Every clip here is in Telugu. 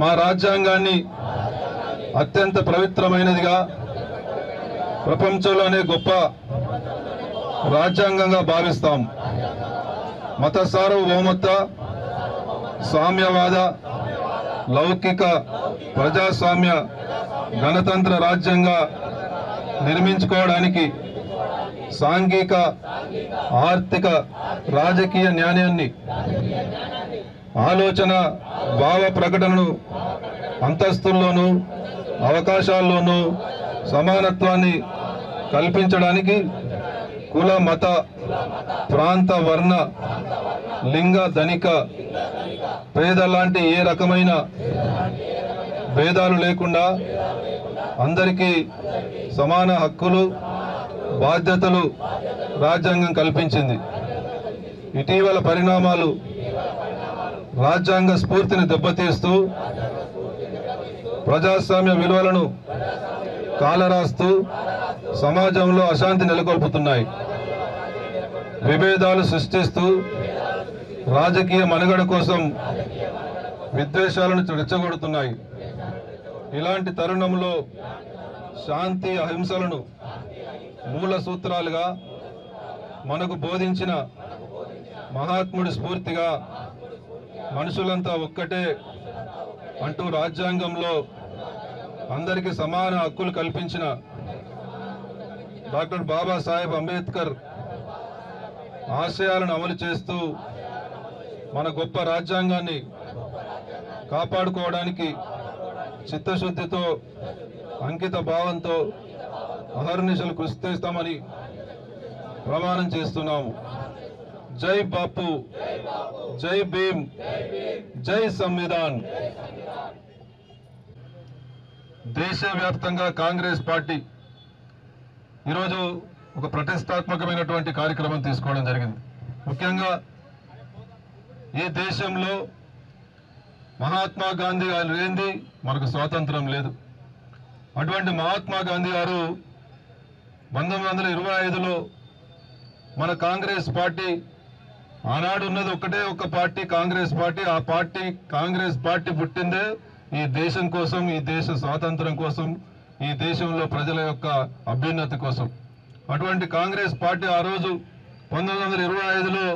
మా రాజ్యాంగాన్ని అత్యంత పవిత్రమైనదిగా ప్రపంచంలోనే గొప్ప రాజ్యాంగంగా భావిస్తాం. మత సార్వభౌమత్వ, సామ్యవాద, లౌకిక ప్రజాస్వామ్య గణతంత్ర రాజ్యంగా నిర్మించుకోవడానికి సాంఘిక, ఆర్థిక, రాజకీయ న్యాయాన్ని, ఆలోచన భావ ప్రకటనను, అంతస్తుల్లోనూ అవకాశాల్లోనూ సమానత్వాన్ని కల్పించడానికి కుల, మత, ప్రాంత, వర్ణ, లింగ, ధనిక, పేద లాంటి ఏ రకమైన భేదాలు లేకుండా అందరికీ సమాన హక్కులు, బాధ్యతలు రాజ్యాంగం కల్పించింది. ఇటీవల పరిణామాలు రాజ్యాంగ స్ఫూర్తిని దెబ్బతీస్తూ ప్రజాస్వామ్య విలువలను కాలరాస్తూ సమాజంలో అశాంతి నెలకొల్పుతున్నాయి. విభేదాలు సృష్టిస్తూ రాజకీయ మనుగడ కోసం విద్వేషాలను రెచ్చగొడుతున్నాయి. ఇలాంటి తరుణంలో శాంతి, అహింసలను మూల సూత్రాలుగా మనకు బోధించిన మహాత్ముడి స్ఫూర్తిగా మనుషులంతా ఒక్కటే అంటూ రాజ్యాంగంలో అందరికీ సమాన హక్కులు కల్పించిన డాక్టర్ బాబాసాహెబ్ అంబేద్కర్ ఆశయాలను అమలు చేస్తూ మన గొప్ప రాజ్యాంగాన్ని కాపాడుకోవడానికి చిత్తశుద్ధితో, అంకిత భావంతో అహర్నిశలు కృషి చేస్తామని ప్రమాణం చేస్తున్నాము. జై బాపు, జై భీమ్, జై సంవిధాన్. దేశవ్యాప్తంగా కాంగ్రెస్ పార్టీ ఈరోజు ఒక ప్రతిష్టాత్మకమైనటువంటి కార్యక్రమం తీసుకోవడం జరిగింది. ముఖ్యంగా ఈ దేశంలో మహాత్మా గాంధీ గారు లేనిది మనకు స్వాతంత్రం లేదు. అటువంటి మహాత్మా గాంధీ గారు 1925లో మన కాంగ్రెస్ పార్టీ, ఆనాడు ఉన్నది ఒకటే ఒక పార్టీ, కాంగ్రెస్ పార్టీ. ఆ పార్టీ, కాంగ్రెస్ పార్టీ పుట్టిందే ఈ దేశం కోసం, ఈ దేశ స్వాతంత్రం కోసం, ఈ దేశంలో ప్రజల యొక్క అభ్యున్నతి కోసం. అటువంటి కాంగ్రెస్ పార్టీ ఆ రోజు 1925లో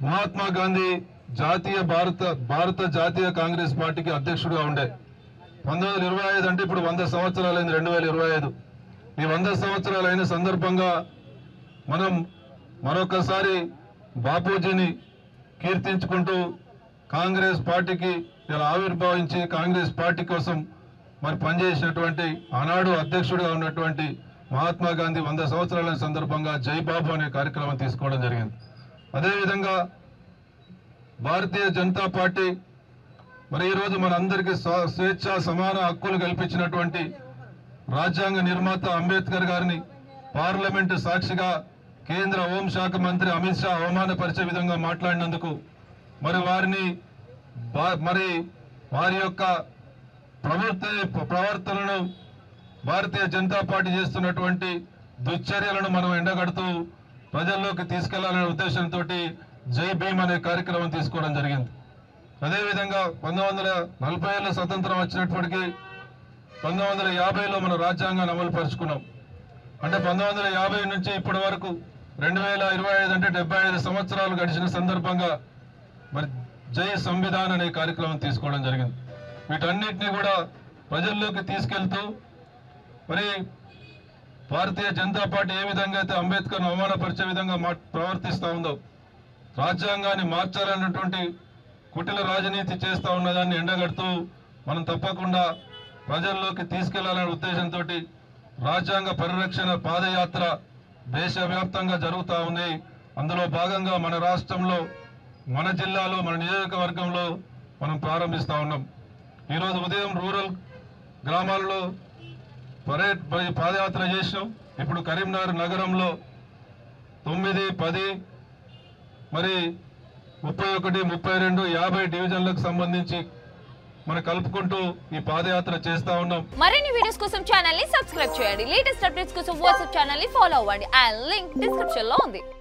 మహాత్మా గాంధీ భారత జాతీయ కాంగ్రెస్ పార్టీకి అధ్యక్షుడిగా ఉండే. 1925 అంటే ఇప్పుడు 100 సంవత్సరాలైంది, 2025. ఈ 100 సంవత్సరాలైన సందర్భంగా మనం మరొకసారి బాపూజీని కీర్తించుకుంటూ కాంగ్రెస్ పార్టీకి ఇలా ఆవిర్భావించి కాంగ్రెస్ పార్టీ కోసం మరి పనిచేసినటువంటి, ఆనాడు అధ్యక్షుడిగా ఉన్నటువంటి మహాత్మా గాంధీ 100 సంవత్సరాల సందర్భంగా జై బాబు అనే కార్యక్రమం తీసుకోవడం జరిగింది. అదేవిధంగా భారతీయ జనతా పార్టీ మరి ఈరోజు మనందరికీ స్వేచ్ఛ, సమాన హక్కులు కల్పించినటువంటి రాజ్యాంగ నిర్మాత అంబేద్కర్ గారిని పార్లమెంటు సాక్షిగా కేంద్ర హోంశాఖ మంత్రి అమిత్ షా అవమానపరిచే విధంగా మాట్లాడినందుకు మరి వారి యొక్క ప్రవర్తనను, భారతీయ జనతా పార్టీ చేస్తున్నటువంటి దుశ్చర్యలను మనం ఎండగడుతూ ప్రజల్లోకి తీసుకెళ్లాలనే ఉద్దేశంతో జై భీమ్ అనే కార్యక్రమం తీసుకోవడం జరిగింది. అదేవిధంగా 1940లో స్వతంత్రం వచ్చినప్పటికీ 1950లో మన రాజ్యాంగాన్ని అమలు పరుచుకున్నాం. అంటే 1950 నుంచి ఇప్పటి వరకు 2025 అంటే 75 సంవత్సరాలు గడిచిన సందర్భంగా మరి జై సంవిధాన్ అనే కార్యక్రమం తీసుకోవడం జరిగింది. వీటన్నిటినీ కూడా ప్రజల్లోకి తీసుకెళ్తూ మరి భారతీయ జనతా పార్టీ ఏ విధంగా అయితే అంబేద్కర్ను అవమానపరిచే విధంగా ప్రవర్తిస్తూ ఉందో, రాజ్యాంగాన్ని మార్చాలన్నటువంటి కుటిల రాజనీతి చేస్తూ ఉన్నదాన్ని ఎండగడుతూ మనం తప్పకుండా ప్రజల్లోకి తీసుకెళ్లాలనే ఉద్దేశంతో రాజ్యాంగ పరిరక్షణ పాదయాత్ర దేశవ్యాప్తంగా జరుగుతూ ఉన్నాయి. అందులో భాగంగా మన రాష్ట్రంలో, మన జిల్లాలో, మన నియోజకవర్గంలో మనం ప్రారంభిస్తూ ఉన్నాం. ఈరోజు ఉదయం రూరల్ గ్రామాల్లో పాదయాత్ర చేసినాం. ఇప్పుడు కరీంనగర్ నగరంలో 9, 10 మరి 31, 32, 50 డివిజన్లకు సంబంధించి మనం కలుపుకుంటూ ఈ పాదయాత్ర చేస్తా ఉన్నాం. మరిన్ని వీడియోస్ కోసం ఛానల్ ని సబ్స్క్రైబ్ చేయండి. లేటెస్ట్ అప్డేట్స్ కోసం వాట్సాప్ ఛానల్ ని ఫాలో అవ్వండి. ఆ లింక్ డిస్క్రిప్షన్ లో ఉంది.